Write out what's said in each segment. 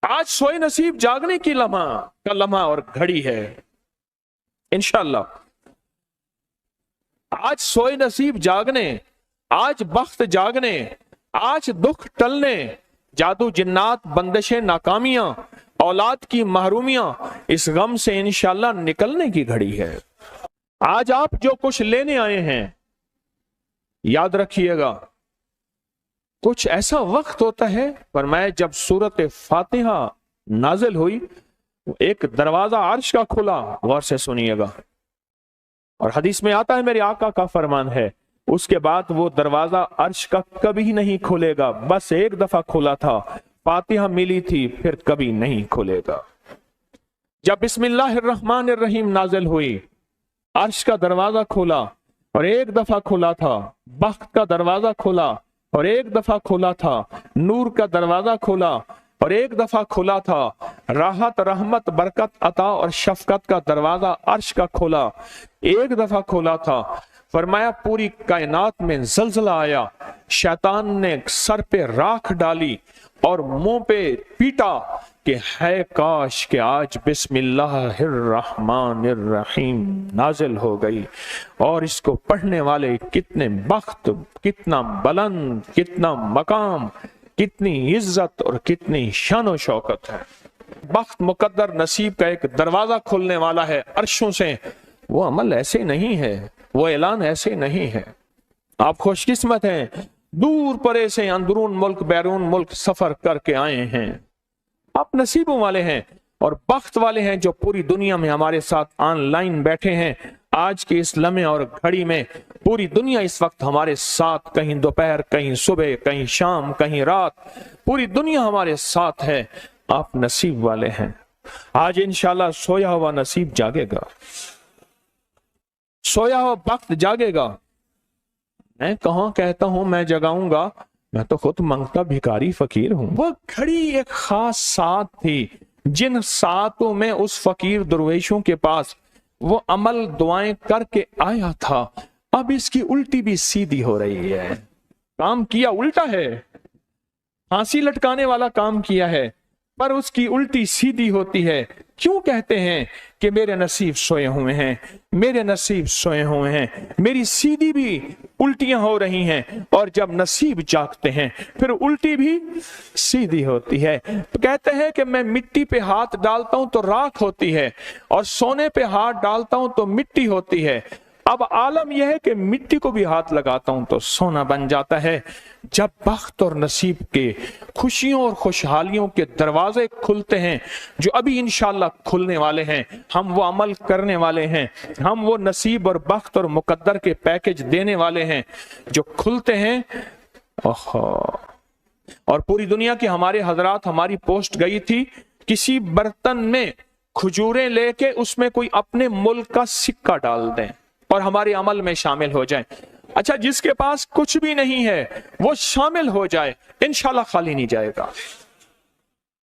आज सोए नसीब जागने की लम्हा और घड़ी है इंशाअल्लाह। आज सोए नसीब जागने, आज बख्त जागने, आज दुख टलने, जादू जिन्नात बंदिशें नाकामियां, औलाद की महरूमियां, इस गम से इंशाअल्लाह निकलने की घड़ी है। आज आप जो कुछ लेने आए हैं, याद रखिएगा कुछ ऐसा वक्त होता है, फरमाया जब सूरत फातिहा नाजिल हुई, एक दरवाजा अर्श का खुला, गौर से सुनिएगा, और हदीस में आता है मेरे आका का फरमान है, उसके बाद वो दरवाजा अर्श का कभी नहीं खुलेगा, बस एक दफा खुला था, फातिहा मिली थी, फिर कभी नहीं खुलेगा। जब बिस्मिल्लाहिर्रहमानिर्रहीम नाजिल हुई, अर्श का दरवाजा खुला और एक दफा खुला था, बख्त का दरवाजा खुला और एक दफा खुला था, नूर का दरवाजा खुला और एक दफा खुला था, राहत रहमत बरकत अता और शफकत का दरवाजा अर्श का खुला, एक दफा खुला था। फरमाया पूरी कायनात में जलजला आया, शैतान ने सर पे राख डाली और मुंह पे पीटा कि है काश कि आज बिस्मिल्लाहिर्रहमानिर्रहीम नाजिल हो गई, और इसको पढ़ने वाले कितने बख्त, कितना बुलंद, कितना मकाम, कितनी इज्जत और कितनी शान शौकत है। बख्त मुकद्दर नसीब का एक दरवाजा खुलने वाला है अर्शों से। वो अमल ऐसे नहीं है, वो ऐलान ऐसे नहीं है। आप खुशकिस्मत हैं, दूर परे से अंदरून मुल्क बैरून मुल्क सफर करके आए हैं। आप नसीबों वाले हैं और बख्त वाले हैं जो पूरी दुनिया में हमारे साथ ऑनलाइन बैठे हैं। आज के इस लम्हे और घड़ी में पूरी दुनिया इस वक्त हमारे साथ, कहीं दोपहर, कहीं सुबह, कहीं शाम, कहीं रात, पूरी दुनिया हमारे साथ है। आप नसीब वाले हैं। आज इंशाल्लाह सोया हुआ नसीब जागेगा, सोया हुआ वक्त जागेगा। मैं कहाँ कहता हूं मैं जगाऊंगा, मैं तो खुद मांगता भिखारी फकीर हूं। वो घड़ी एक खास साथ थी, जिन सातों में उस फकीर दरवेशों के पास वो अमल दुआएं करके आया था, अब इसकी उल्टी भी सीधी हो रही है। काम किया उल्टा है, फांसी लटकाने वाला काम किया है, पर उसकी उल्टी सीधी होती है। क्यों कहते हैं कि मेरे नसीब सोए हुए हैं, मेरे नसीब सोए हुए हैं, मेरी सीधी भी उल्टियां हो रही हैं, और जब नसीब जागते हैं फिर उल्टी भी सीधी होती है। तो कहते हैं कि मैं मिट्टी पे हाथ डालता हूं तो राख होती है, और सोने पे हाथ डालता हूं तो मिट्टी होती है। अब आलम यह है कि मिट्टी को भी हाथ लगाता हूं तो सोना बन जाता है। जब बख्त और नसीब के खुशियों और खुशहालियों के दरवाजे खुलते हैं, जो अभी इंशाल्लाह खुलने वाले हैं, हम वो अमल करने वाले हैं, हम वो नसीब और बख्त और मुकद्दर के पैकेज देने वाले हैं जो खुलते हैं। और पूरी दुनिया के हमारे हजरात, हमारी पोस्ट गई थी, किसी बर्तन में खजूरें लेके उसमें कोई अपने मुल्क का सिक्का डाल दें और हमारे अमल में शामिल हो जाए। अच्छा, जिसके पास कुछ भी नहीं है वो शामिल हो जाए, इंशाल्लाह खाली नहीं जाएगा।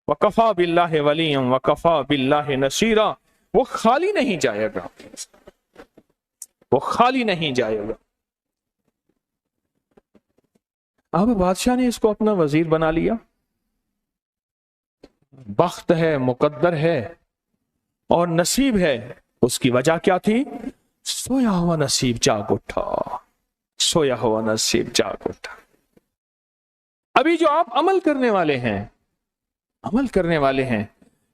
वकफा बिल्लाहि वलिय्यम वकफा बिल्लाहि नसीरा, वो खाली नहीं जाएगा, वो खाली नहीं जाएगा। अब बादशाह ने इसको अपना वजीर बना लिया। बख्त है, मुकद्दर है और नसीब है। उसकी वजह क्या थी? सोया हुआ नसीब जाग उठा, सोया हुआ नसीब जाग उठा। अभी जो आप अमल करने वाले हैं, अमल करने वाले हैं,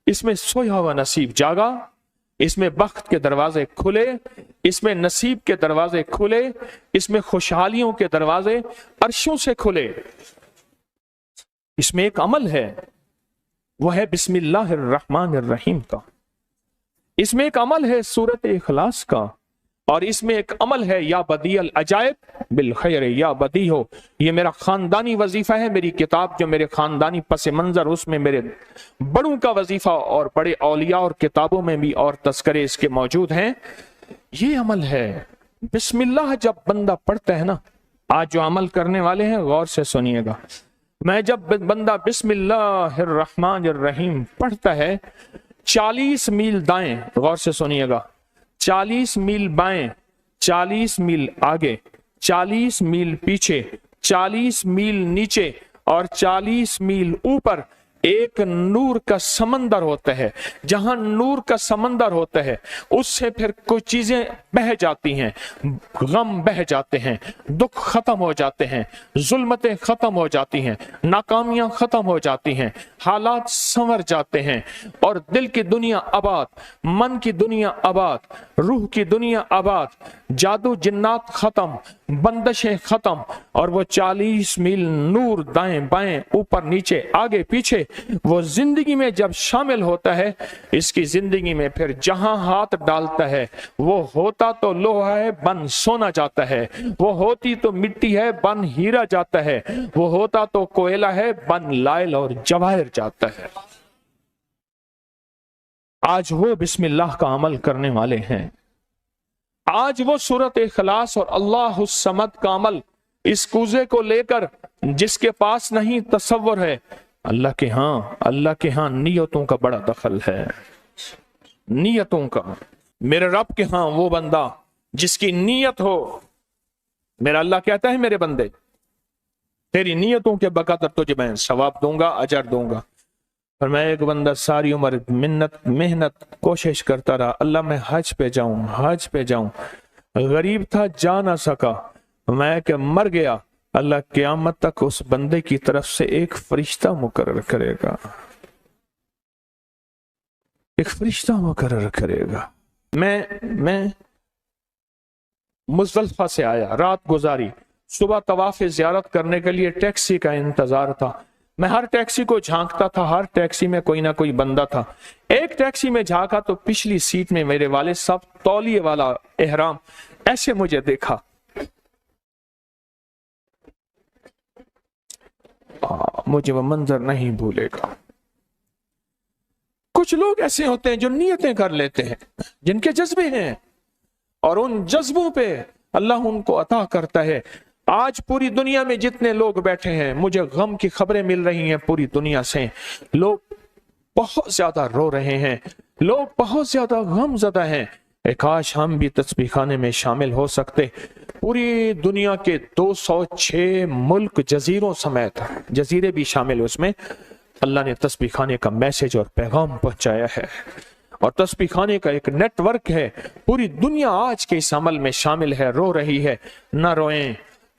इसमें सोया हुआ नसीब जागा, इसमें बख्त के दरवाजे खुले, इसमें नसीब के दरवाजे खुले, इसमें खुशहालियों के दरवाजे अर्शों से खुले। इसमें एक अमल है, वो है बिस्मिल्लाहिर्रहमानिर्रहीम का। इसमें एक अमल है सूरत इखलास का, और इसमें एक अमल है या बदीअल अजायब बिल खैर या बदी हो। ये मेरा खानदानी वजीफा है, मेरी किताब जो मेरे खानदानी पस मंजर, उसमें मेरे बड़ों का वजीफा और बड़े औलिया और किताबों में भी और तस्करे इसके मौजूद हैं। ये अमल है बिस्मिल्लाह। जब बंदा पढ़ता है ना, आज जो अमल करने वाले हैं गौर से सुनिएगा, मैं जब बंदा बिस्मिल्लाहिर्रहमानिर्रहीम पढ़ता है, 40 मील दाएं, गौर से सुनिएगा, 40 मील बाएं, 40 मील आगे, 40 मील पीछे, 40 मील नीचे और 40 मील ऊपर, एक नूर का समंदर होता है, जहां नूर का समंदर होता है उससे फिर कुछ चीजें बह जाती हैं, गम बह जाते हैं, दुख खत्म हो जाते हैं, जुल्मतें खत्म हो जाती हैं, नाकामियां खत्म हो जाती हैं, हालात संवर जाते हैं और दिल की दुनिया आबाद, मन की दुनिया आबाद, रूह की दुनिया आबाद, जादू जिन्नात खत्म, बंदशें खत्म और वो 40 मील नूर दाएं बाएं ऊपर नीचे आगे पीछे वो जिंदगी में जब शामिल होता है, इसकी जिंदगी में फिर जहां हाथ डालता है वो होता तो लोहा है बन सोना जाता है, वो होती तो मिट्टी है बन हीरा जाता है, वो होता तो कोयला है बन लाइल और जवाहिर जाता है। आज वो बिस्मिल्लाह का अमल करने वाले हैं, आज वो सूरत इखलास और अल्लाह समद का अमल इस कूजे को लेकर जिसके पास नहीं तसव्वुर है, अल्लाह के हां नियतों का बड़ा दखल है, नियतों का। मेरे रब के हां वो बंदा जिसकी नीयत हो, मेरा अल्लाह कहता है मेरे बंदे तेरी नीयतों के बकदर तुझे मैं सवाब दूंगा, अजर दूंगा। और मैं एक बंदा सारी उम्र मेहनत कोशिश करता रहा, अल्लाह मैं हज पे जाऊं, गरीब था जा ना सका, मैं क्या मर गया, अल्लाह क़यामत तक उस बंदे की तरफ से एक फरिश्ता मुकर्रर करेगा, एक फरिश्ता मुकर्रर करेगा। मैं मुज़दलिफ़ा से आया, रात गुजारी, सुबह तवाफ़ ज़ियारत करने के लिए टैक्सी का इंतजार था। मैं हर टैक्सी को झांकता था, हर टैक्सी में कोई ना कोई बंदा था। एक टैक्सी में झांका तो पिछली सीट में मेरे वाले साहब तौलिए वाला एहराम, ऐसे मुझे देखा, मुझे वो मंजर नहीं भूलेगा। कुछ लोग ऐसे होते हैं जो नियतें कर लेते हैं, जिनके जज्बे हैं और उन जज्बों पे अल्लाह उनको अता करता है। आज पूरी दुनिया में जितने लोग बैठे हैं, मुझे गम की खबरें मिल रही हैं पूरी दुनिया से, लोग बहुत ज्यादा रो रहे हैं, लोग बहुत ज्यादा गमज़दा हैं। काश हम भी तस्बीह खाने में शामिल हो सकते। पूरी दुनिया के 206 मुल्क जजीरों समेत, जजीरे भी शामिल उसमें, अल्लाह ने तस्बीह खाने का मैसेज और पैगाम पहुंचाया है और तस्बीह खाने का एक नेटवर्क है। पूरी दुनिया आज के इस अमल में शामिल है, रो रही है। ना रोएं,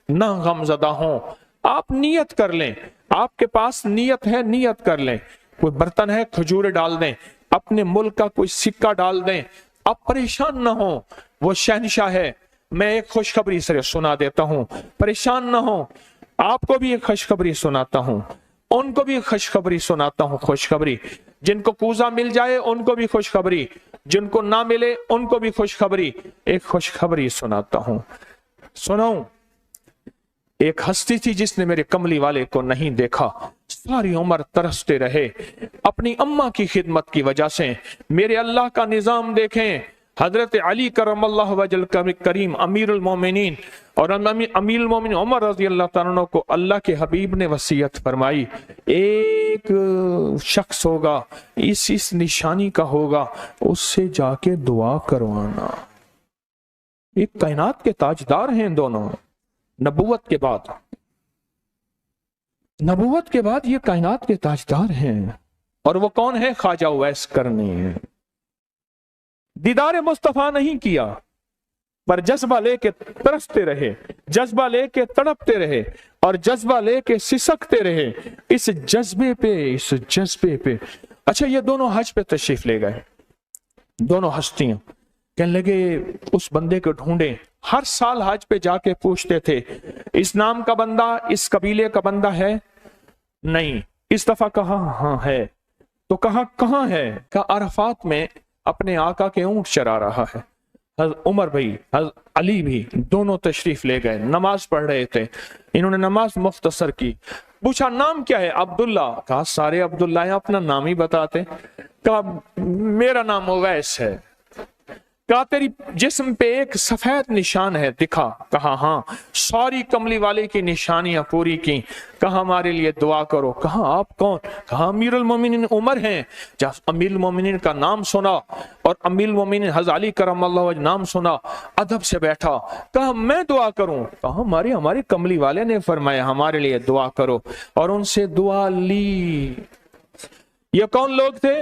ना गमज़दा हों, आप नियत कर लें, आपके पास नियत है, नियत कर लें। कोई बर्तन है, खजूर डाल दें, अपने मुल्क का कोई सिक्का डाल दें, आप परेशान ना हो, वो शहनशाह है। मैं एक खुशखबरी से सुना देता हूं, परेशान ना हो, आपको भी एक खुशखबरी सुनाता हूं, उनको भी खुशखबरी सुनाता हूं। खुशखबरी, जिनको कूजा मिल जाए उनको भी खुशखबरी, जिनको ना मिले उनको भी खुशखबरी। एक खुशखबरी सुनाता हूं, सुनाऊं। एक हस्ती थी जिसने मेरे कमली वाले को नहीं देखा, सारी उम्र तरसते रहे अपनी अम्मा की खिदमत की वजह से। मेरे अल्लाह का निजाम देखें, हजरत अली करमल्लाहु वजल करीम अमीरुल मोमिनीन और अमीरुल मोमिनीन उमर रज़ी अल्लाह तआला अन्हु को अल्लाह के हबीब ने वसीयत फरमाई, एक शख्स होगा, इस निशानी का होगा, उससे जाके दुआ करवाना। एक कायनात के ताजदार हैं दोनों, नबूवत के बाद ये कायनात के ताजदार हैं। और वो कौन है? ख्वाजा उवैस करनी है। दीदार मुस्तफा नहीं किया, पर जज्बा लेके तरसते रहे, जज्बा लेके तड़पते रहे और जज्बा लेके सिसकते रहे। इस जज्बे पे अच्छा, ये दोनों हज पे तशरीफ ले गए, दोनों हस्तियां। कहने लगे उस बंदे को ढूंढे। हर साल हज पे जाके पूछते थे, इस नाम का बंदा, इस कबीले का बंदा है? नहीं। इस दफा कहा हाँ है। तो कहा कहाँ है? कहा अरफात में अपने आका के ऊंट चरा रहा है। उमर भाई, अली भी, दोनों तशरीफ ले गए, नमाज पढ़ रहे थे। इन्होंने नमाज मुख्तसर की। पूछा नाम क्या है? अब्दुल्ला। कहा सारे अब्दुल्ला हैं, अपना नाम ही बताते। कहा मेरा नाम उवैस है। कहा तेरी जिस्म पे एक सफेद निशान है, दिखा। कहा हाँ। सारी कमली वाले की निशानियां पूरी की। कहा हमारे लिए दुआ करो। कहा आप कौन? कहा अमीरुल मोमिनीन उमर हैं। जब अमीरुल मोमिनीन का नाम सुना और अमीरुल मोमिनीन हज़रत अली करमल्लाहु वजह नाम सुना, अदब से बैठा। कहा मैं दुआ करूं? कहा हमारे कमली वाले ने फरमाया हमारे लिए दुआ करो। और उनसे दुआ ली। یہ کون لوگ تھے؟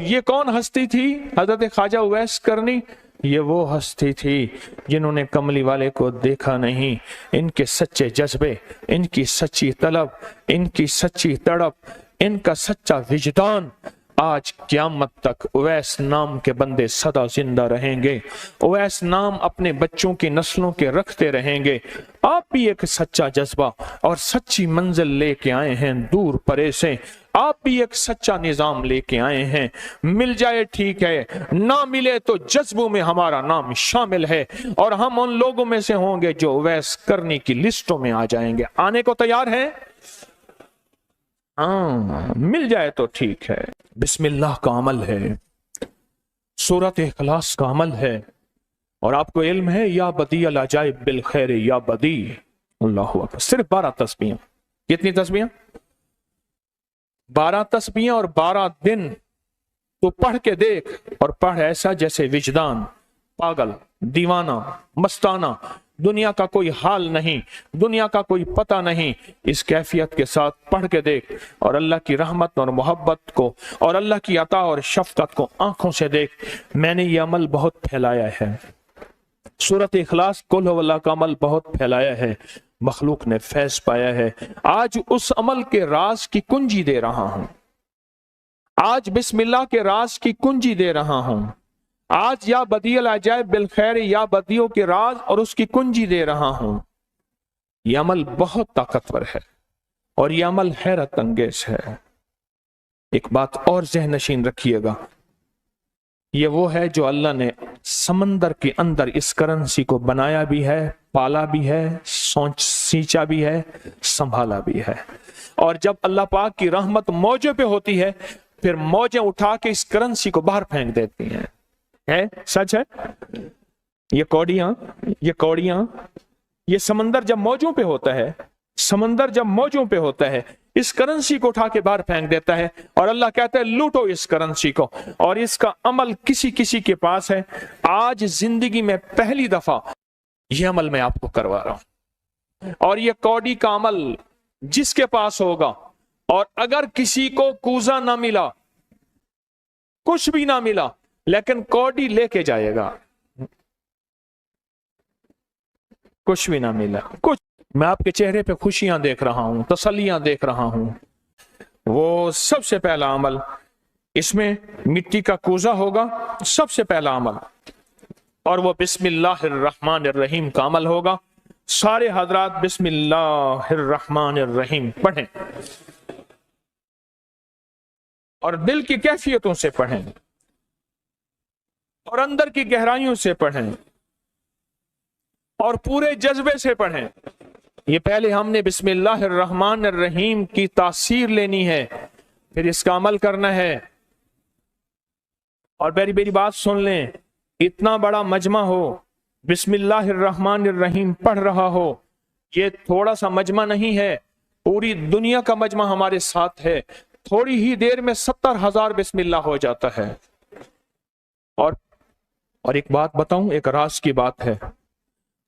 یہ کون ہستی تھی؟ حضرت خواجہ اویس کرنی، یہ وہ ہستی تھی جنہوں نے کملی والے کو دیکھا نہیں۔ ان کے سچے جذبے، ان کی سچی طلب، ان کی سچی تڑپ، ان کا سچا وجدان، آج قیامت تک اویس نام کے بندے سدا زندہ رہیں گے۔ اویس نام اپنے بچوں کی نسلوں کے رکھتے رہیں گے۔ آپ بھی ایک سچا جذبہ اور سچی منزل لے کے آئے ہیں دور پرے سے، آپ بھی ایک سچا نظام لے کے آئے ہیں۔ مل جائے ٹھیک ہے، نہ ملے تو جذبوں میں ہمارا نام شامل ہے، اور ہم ان لوگوں میں سے ہوں گے جو اویس کرنی کی لسٹوں میں آ جائیں گے۔ آنے کو تیار ہیں؟ ہاں، مل جائے تو ٹھیک ہے۔ بسم اللہ کا عمل ہے، سورۃ اخلاص کا عمل ہے، اور آپ کو علم ہے یا بدیع العجائب بالخیر یا بدیع، اللہ اکبر، صرف 12 تسبیحاں۔ کتنی تسبیحاں؟ 12 تسبیحاں، اور 12 دن تو پڑھ کے دیکھ، اور پڑھ ایسا جیسے وجدان پاگل، دیوانہ، مستانہ، دنیا کا کوئی حال نہیں، دنیا کا کوئی پتہ نہیں، اس کیفیت کے ساتھ پڑھ کے دیکھ، اور اللہ کی رحمت اور محبت کو اور اللہ کی عطا اور شفقت کو آنکھوں سے دیکھ۔ میں نے یہ عمل بہت پھیلایا ہے، سورۃ اخلاص قل ہو اللہ کا عمل بہت پھیلایا ہے، مخلوق نے فیض پایا ہے۔ آج اس عمل کے راز کی کنجی دے رہا ہوں، آج بسم اللہ کے راز کی کنجی دے رہا ہوں، آج یا بدیع العجائب بالخیر یا بدیعوں کے راز اور اس کی کنجی دے رہا ہوں۔ یہ عمل بہت طاقتور ہے، اور یہ عمل حیرت انگیز ہے۔ ایک بات اور ذہن نشین رکھیے گا، یہ وہ ہے جو اللہ نے سمندر کے اندر اس کرنسی کو بنایا بھی ہے، پالا بھی ہے، سینچا بھی ہے، سنبھالا بھی ہے، اور جب اللہ پاک کی رحمت موجوں پہ ہوتی ہے، پھر موجیں اٹھا کے اس کرنسی کو باہر پھینک دیتی ہیں۔ ہے سچ ہے؟ یہ کوڑیاں، یہ سمندر جب موجوں پہ ہوتا ہے، سمندر جب موجوں پہ ہوتا ہے، اس کرنسی کو اٹھا کے باہر پھینک دیتا ہے، اور اللہ کہتا ہے لوٹو اس کرنسی کو، اور اس کا عمل کسی کسی کے پاس ہے۔ آج زندگی میں پہلی دفعہ یہ عمل میں آپ کو کروا رہا ہوں، اور یہ کوڑی کا عمل جس کے پاس ہوگا، اور اگر کسی کو کوزہ نہ ملا، کچھ بھی نہ ملا، لیکن کوڑی لے کے جائے گا، کچھ بھی نہ ملا، کچھ، میں آپ کے چہرے پہ خوشیاں دیکھ رہا ہوں، تسلیاں دیکھ رہا ہوں۔ وہ سب سے پہلا عمل، اس میں مٹی کا کوزہ ہوگا، سب سے پہلا عمل، اور وہ بسم اللہ الرحمن الرحیم کا عمل ہوگا۔ سارے حضرات بسم اللہ الرحمن الرحیم پڑھیں، اور دل کی کیفیتوں سے پڑھیں، اور اندر کی گہرائیوں سے پڑھیں، اور پورے جذبے سے پڑھیں۔ یہ پہلے ہم نے بسم اللہ الرحمن الرحیم کی تاثیر لینی ہے، پھر اس کا عمل کرنا ہے۔ اور میری بات سن لیں، اتنا بڑا مجمع ہو، بسم اللہ الرحمن الرحیم پڑھ رہا ہو، یہ تھوڑا سا مجمع نہیں ہے، پوری دنیا کا مجمع ہمارے ساتھ ہے، تھوڑی ہی دیر میں 70,000 بسم اللہ ہو جاتا ہے۔ اور ایک بات بتاؤں، ایک راز کی بات ہے،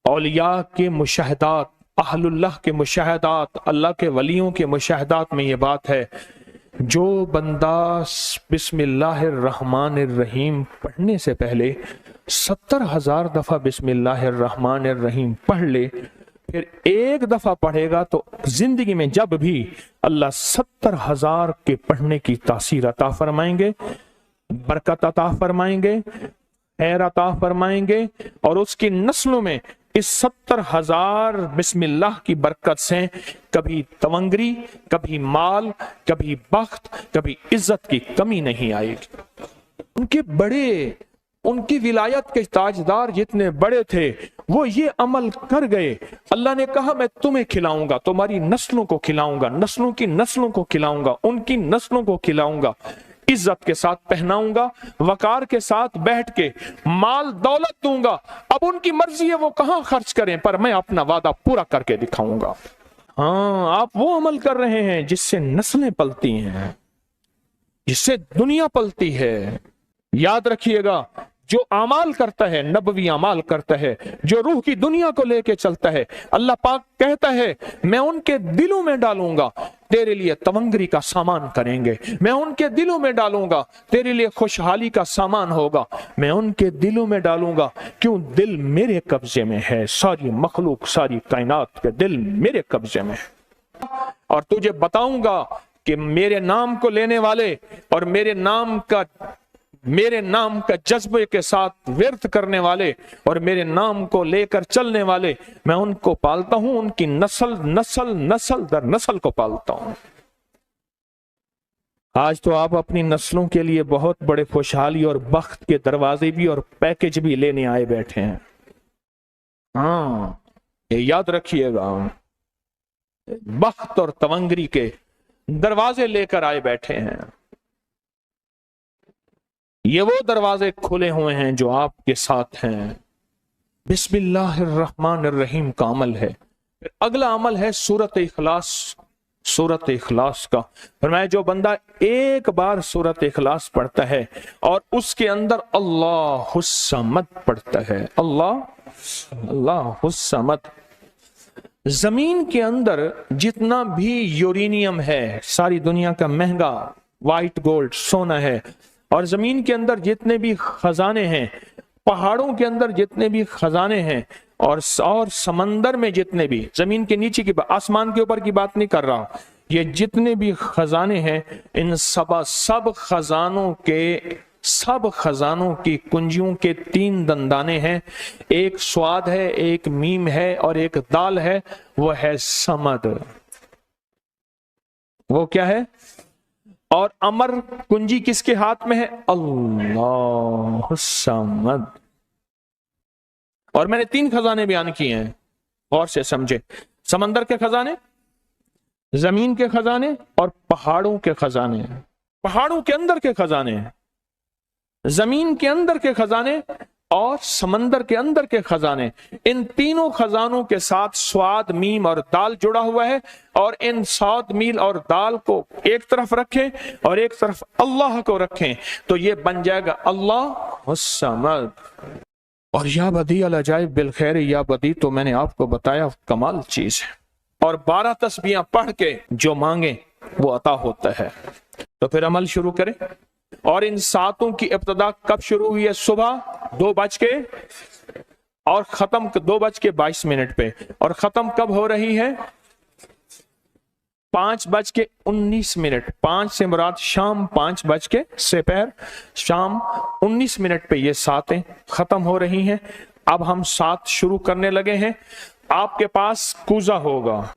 اولیاء کے مشاہدات، اہل اللہ کے مشاہدات، اللہ کے ولیوں کے مشاہدات میں یہ بات ہے، جو بندہ بسم اللہ الرحمن الرحیم پڑھنے سے پہلے 70,000 دفعہ بسم اللہ الرحمن الرحیم پڑھ لے، پھر ایک دفعہ پڑھے گا تو زندگی میں جب بھی اللہ 70,000 کے پڑھنے کی تاثیر عطا فرمائیں گے، برکت عطا فرمائیں گے، خیر عطا فرمائیں گے، اور اس کی نسلوں میں اس 70,000 بسم اللہ کی برکت سے کبھی تونگری، کبھی مال، کبھی بخت، کبھی عزت کی کمی نہیں آئے گی۔ ان کی ولایت کے تاجدار جتنے بڑے تھے، وہ یہ عمل کر گئے، اللہ نے کہا میں تمہیں کھلاؤں گا، تمہاری نسلوں کو کھلاؤں گا، نسلوں کی نسلوں کو کھلاؤں گا، ان کی نسلوں کو کھلاؤں گا، عزت کے ساتھ پہناؤں گا، وقار کے ساتھ بیٹھ کے مال دولت دوں گا، اب ان کی مرضی ہے وہ کہاں خرچ کریں، پر میں اپنا وعدہ پورا کر کے دکھاؤں گا۔ ہاں، آپ وہ عمل کر رہے ہیں جس سے نسلیں پلتی ہیں، جس سے دنیا پلتی ہے۔ یاد رکھیے گا، जो अमाल करता है, नबवी अमाल करता है, जो रूह की दुनिया को लेके चलता है, अल्लाह पाक कहता है मैं उनके दिलों में डालूंगा, तेरे लिए तवंगरी का सामान करेंगे, मैं उनके दिलों में डालूंगा, तेरे लिए खुशहाली का सामान होगा, मैं उनके दिलों में डालूंगा। क्यों? दिल मेरे कब्जे में है, सारी मखलूक, सारी कायनात के दिल मेरे कब्जे में है। और तुझे बताऊंगा कि मेरे नाम को लेने वाले और मेरे नाम का जज्बे के साथ व्यर्थ करने वाले और मेरे नाम को लेकर चलने वाले, मैं उनको पालता हूं, उनकी नस्ल दर नस्ल को पालता हूं। आज तो आप अपनी नस्लों के लिए बहुत बड़े खुशहाली और बख्त के दरवाजे भी और पैकेज भी लेने आए बैठे हैं। हाँ, ये याद रखिएगा, बख्त और तवंगरी के दरवाजे लेकर आए बैठे हैं। ये वो दरवाजे खुले हुए हैं जो आपके साथ हैं। बिस्मिल्लाहिर्रहमानिर्रहीम का अमल है। फिर अगला अमल है सूरत इखलास। सूरत इखलास का फरमाया जो बंदा एक बार सूरत इखलास पढ़ता है और उसके अंदर अल्लाहुस समद पढ़ता है, अल्लाहुस समद, जमीन के अंदर जितना भी यूरेनियम है, सारी दुनिया का महंगा व्हाइट गोल्ड सोना है, और जमीन के अंदर जितने भी खजाने हैं, पहाड़ों के अंदर जितने भी खजाने हैं, और समंदर में जितने भी, जमीन के नीचे की, आसमान के ऊपर की बात नहीं कर रहा, ये जितने भी खजाने हैं, इन सब खजानों की कुंजियों के 3 दंदाने हैं। एक स्वाद है, एक मीम है और एक दाल है, वो है समद। वो क्या है? और अमर कुंजी किसके हाथ में है? अल्लाह समद। और मैंने 3 खजाने बयान किए हैं, गौर से समझे। समंदर के खजाने, जमीन के खजाने और पहाड़ों के खजाने। पहाड़ों के अंदर के खजाने, जमीन के अंदर के खजाने और समंदर के अंदर के खजाने। इन तीनों खजानों के साथ स्वाद, मीम और दाल जुड़ा हुआ है। और इन स्वाद, मील और दाल को एक तरफ रखें और एक तरफ अल्लाह को रखें, तो ये बन जाएगा अल्लाह समद। और या बदी अल अजाइब बिल खैर, या बदी तो मैंने आपको बताया कमाल चीज है। और 12 तस्बीहां पढ़ के जो मांगे वो अता होता है। तो फिर अमल शुरू करें। और इन 7 की इब्तिदा कब शुरू हुई है? सुबह 2 बज के और खत्म 2:22 पे। और खत्म कब हो रही है? 5:19। 5 से मुराद शाम 5 बज के सेपहर शाम 19 पे ये 7 खत्म हो रही हैं। अब हम 7 शुरू करने लगे हैं। आपके पास कूजा होगा,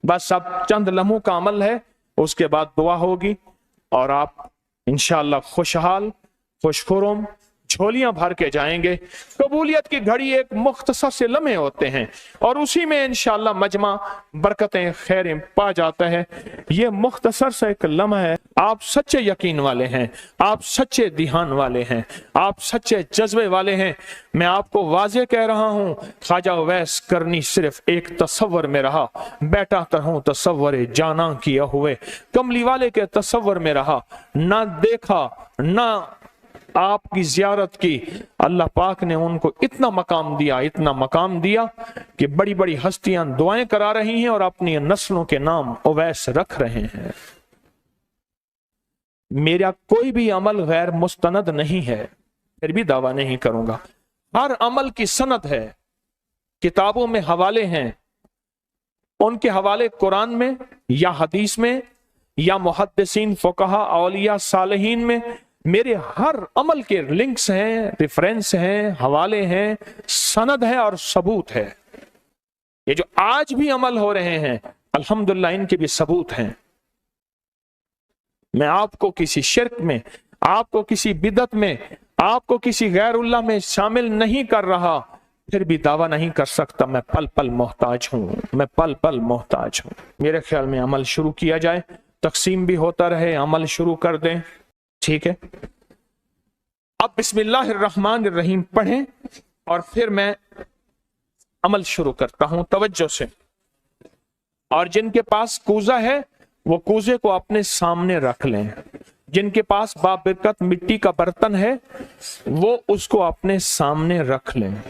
बस अब चंद लम्हों का अमल है, उसके बाद दुआ होगी और आप इंशाअल्लाह खुशहाल खुशखुरम झोलियां भर के जाएंगे। कबूलियत की घड़ी एक मुख्तसर से लम्हे होते हैं और उसी में इंशाअल्लाह मजमा बरकतें खैरें पा जाता है। ये मुख्तसर सा एक लम्हा है। आप सच्चे यकीन वाले हैं, आप सच्चे ध्यान वाले हैं, आप सच्चे जज्बे वाले हैं। मैं आपको वाजे कह रहा हूं, ख्वाजा उवैस करनी सिर्फ एक तसव्वुर में रहा, बैठा तरहूं तसव्वुर जाना किया हुए। कमली वाले के तसव्वुर में रहा, ना देखा ना आपकी जियारत की। अल्लाह पाक ने उनको इतना मकाम दिया कि बड़ी बड़ी हस्तियां दुआएं करा रही हैं और अपनी नस्लों के नाम उवैस रख रहे हैं। मेरा कोई भी अमल गैर मुस्तनद नहीं है, फिर भी दावा नहीं करूंगा। हर अमल की सनद है, किताबों में हवाले हैं, उनके हवाले कुरान में या हदीस में या मुहद्दिसीन फुकहा औलिया सालिहीन में। मेरे हर अमल के लिंक्स हैं, रेफरेंस हैं, हवाले हैं, सनद है और सबूत है। ये जो आज भी अमल हो रहे हैं अल्हम्दुलिल्लाह इनके भी सबूत हैं। मैं आपको किसी शिर्क में, आपको किसी बिदत में, आपको किसी गैरुल्लाह में शामिल नहीं कर रहा, फिर भी दावा नहीं कर सकता मैं पल पल मोहताज हूं, मैं पल पल मोहताज हूं। मेरे ख्याल में अमल शुरू किया जाए, तकसीम भी होता रहे, अमल शुरू कर दें, ठीक है। अब बिस्मिल्लाहिर्रहमानिर्रहीम पढ़ें और फिर मैं अमल शुरू करता हूं तवज्जो से। और जिनके पास कूजा है वो कूजे को अपने सामने रख लें। जिनके पास बाबरकत मिट्टी का बर्तन है वो उसको अपने सामने रख लें,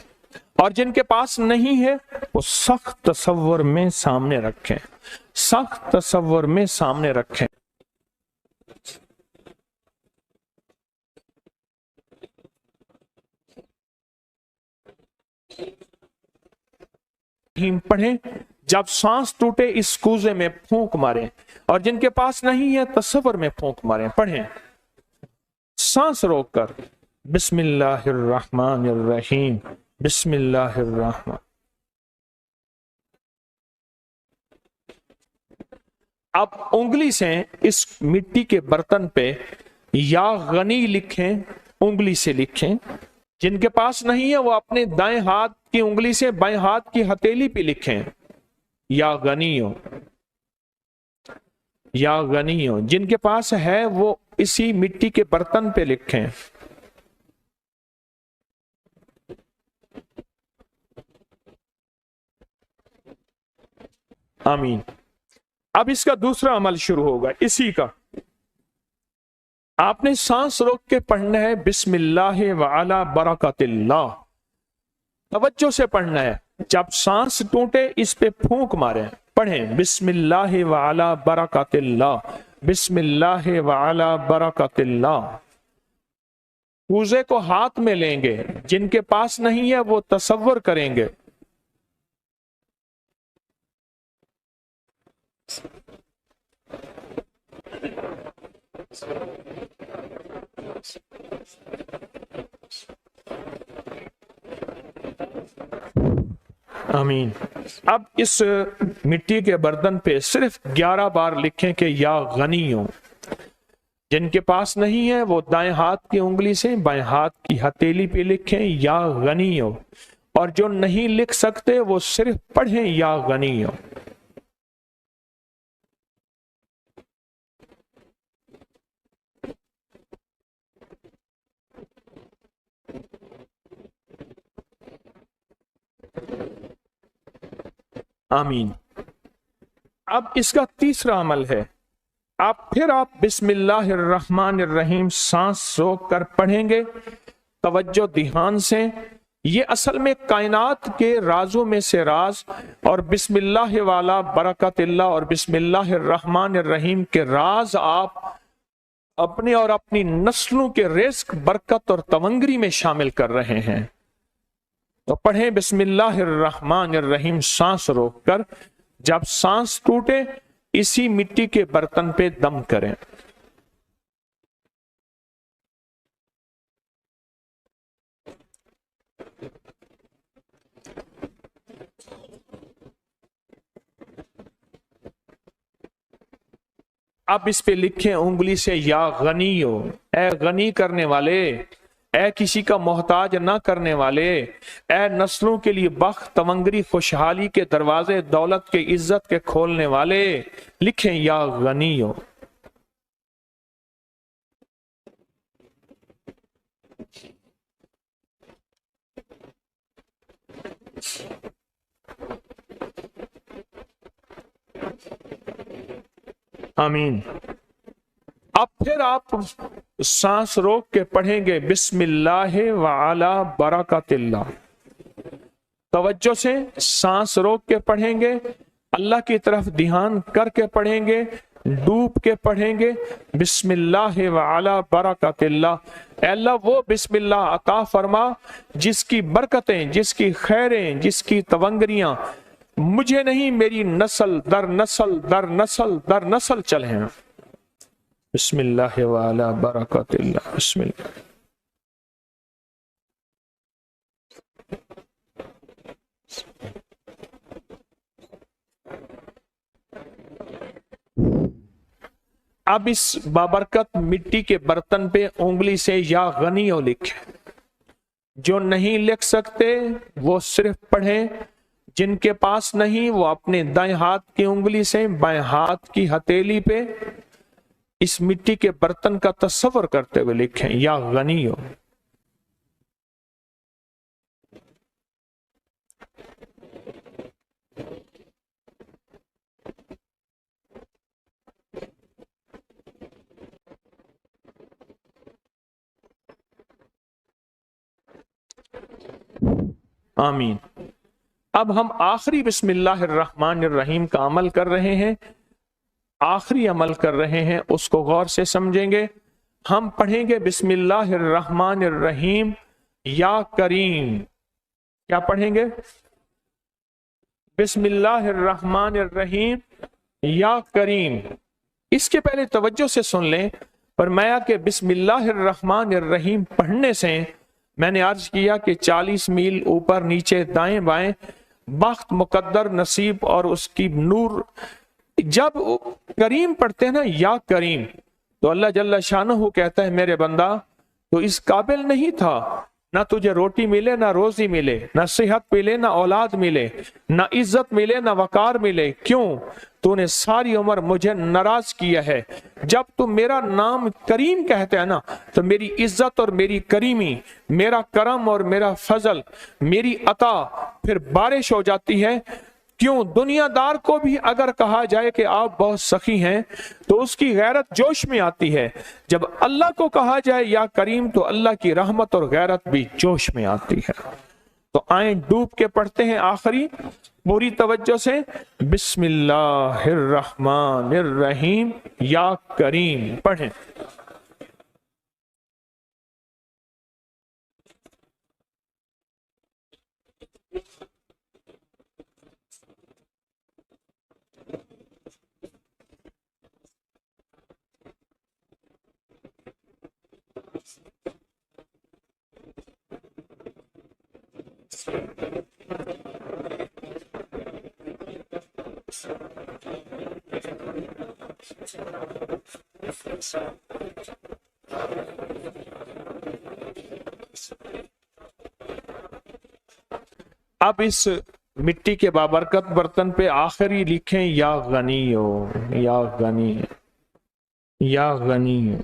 और जिनके पास नहीं है वो सख्त तसव्वुर में सामने रखें, सख्त तसव्वुर में सामने रखें। पढ़ें, जब सांस टूटे इस कूजे में फूंक मारें, और जिनके पास नहीं है तसव्वुर में फूंक मारें। पढ़ें सांस रोककर, बिस्मिल्लाहिर्रहमानिर्रहीम, बिस्मिल्लाहिर्रहमान। अब उंगली से इस मिट्टी के बर्तन पे या गनी लिखें, उंगली से लिखें। जिनके पास नहीं है वो अपने दाएं हाथ की उंगली से बाएं हाथ की हथेली पे लिखें, या गनियो, या गनियो। जिनके पास है वो इसी मिट्टी के बर्तन पे लिखें। आमीन। अब इसका दूसरा अमल शुरू होगा इसी का। आपने सांस रोक के पढ़ना है बिस्मिल्लाह व अला बरकतिल्लाह, तवज्जो से पढ़ना है। जब सांस टूटे इस पे फूंक मारे। पढ़ें बिस्मिल्लाह व अला बरकतिल्लाह, बिस्मिल्लाह व अला बरकतिल्लाह। कूजे को हाथ में लेंगे, जिनके पास नहीं है वो तसव्वुर करेंगे। आमीन। अब इस मिट्टी के बर्तन पे सिर्फ 11 बार लिखें कि या गनी हो। जिनके पास नहीं है वो दाएं हाथ की उंगली से बाएं हाथ की हथेली पे लिखें या गनी हो, और जो नहीं लिख सकते वो सिर्फ पढ़ें या गनी हो। आमीन। अब इसका तीसरा अमल है, आप बिस्मिल्लाहिर्रहमानिर्रहीम सांस रोक कर पढ़ेंगे, तवज्जो ध्यान से। ये असल में कायनात के राजों में से राज, और बिस्मिल्लाह वाला बरकतिल्लाह और बिस्मिल्लाहिर्रहमानिर्रहीम के राज आप अपने और अपनी नस्लों के रिस्क, बरकत और तवंगरी में शामिल कर रहे हैं। तो पढ़ें बिस्मिल्लाहिर्रहमानिर्रहीम सांस रोककर। जब सांस टूटे इसी मिट्टी के बर्तन पे दम करें। अब इस पे लिखें उंगली से या गनी हो, ए गनी करने वाले, ए किसी का मोहताज ना करने वाले, ए नस्लों के लिए बख्त, तवंगरी, खुशहाली के दरवाजे, दौलत के, इज्जत के खोलने वाले। लिखें या गनी हो। आमीन। अब फिर आप सांस रोक के पढ़ेंगे बिस्मिल्लाह व अला बरकतिल्लाह। तवज्जो से सांस रोक के पढ़ेंगे, अल्लाह की तरफ ध्यान करके पढ़ेंगे, डूब के पढ़ेंगे बिस्मिल्लाह व अला बरकतिल्लाह। अल्लाह वो बिस्मिल्लाह अता फरमा जिसकी बरकतें, जिसकी खैरें, जिसकी तवंगरियां मुझे नहीं मेरी नस्ल दर नस्ल दर नस्ल दर नस्ल चले हैं। बिस्मिल्लाह व अला बरकतिल्लाह। बिस्मिल्लाह। अब इस बाबरकत मिट्टी के बर्तन पे उंगली से या गनियो लिखे। जो नहीं लिख सकते वो सिर्फ पढ़ें, जिनके पास नहीं वो अपने दाएं हाथ की उंगली से बाएं हाथ की हथेली पे इस मिट्टी के बर्तन का तस्वर करते हुए लिखें या गनियो। आमीन। अब हम आखिरी बिस्मिल्लाहिर्रहमानिर्रहीम का अमल कर रहे हैं, आखिरी अमल कर रहे हैं, उसको गौर से समझेंगे। हम पढ़ेंगे बिस्मिल्लाहिर्रहमानिर्रहीम या करीम। क्या पढ़ेंगे? बिस्मिल्लाहिर्रहमानिर्रहीम या करीम। इसके पहले तवज्जो से सुन लें, फरमाया कि बिस्मिल्लाहिर्रहमानिर्रहीम पढ़ने से मैंने अर्ज किया कि 40 मील ऊपर नीचे दाएं बाएं बख्त, मुकद्दर, नसीब और उसकी नूर। जब करीम पढ़ते हैं ना, या करीम, तो अल्लाह जल्ला शानहू कहता है मेरे बंदा तो इस काबिल नहीं था, ना तुझे रोटी मिले, ना रोजी मिले, ना सेहत मिले, ना औलाद मिले, ना इज्जत मिले, ना वकार मिले। क्यों? तूने सारी उम्र मुझे नाराज किया है। जब तू मेरा नाम करीम कहते हैं ना, तो मेरी इज्जत और मेरी करीमी, मेरा करम और मेरा फजल, मेरी अता फिर बारिश हो जाती है। क्यों? दुनियादार को भी अगर कहा जाए कि आप बहुत सखी हैं तो उसकी गैरत जोश में आती है। जब अल्लाह को कहा जाए या करीम, तो अल्लाह की रहमत और गैरत भी जोश में आती है। तो आए डूब के पढ़ते हैं आखिरी पूरी तवज्जो से, बिस्मिल्लाहिर्रहमानिर्रहीम या करीम पढ़ें। अब इस मिट्टी के बाबरकत बर्तन पे आखिरी लिखें या गनी हो, या गनी, या गनी।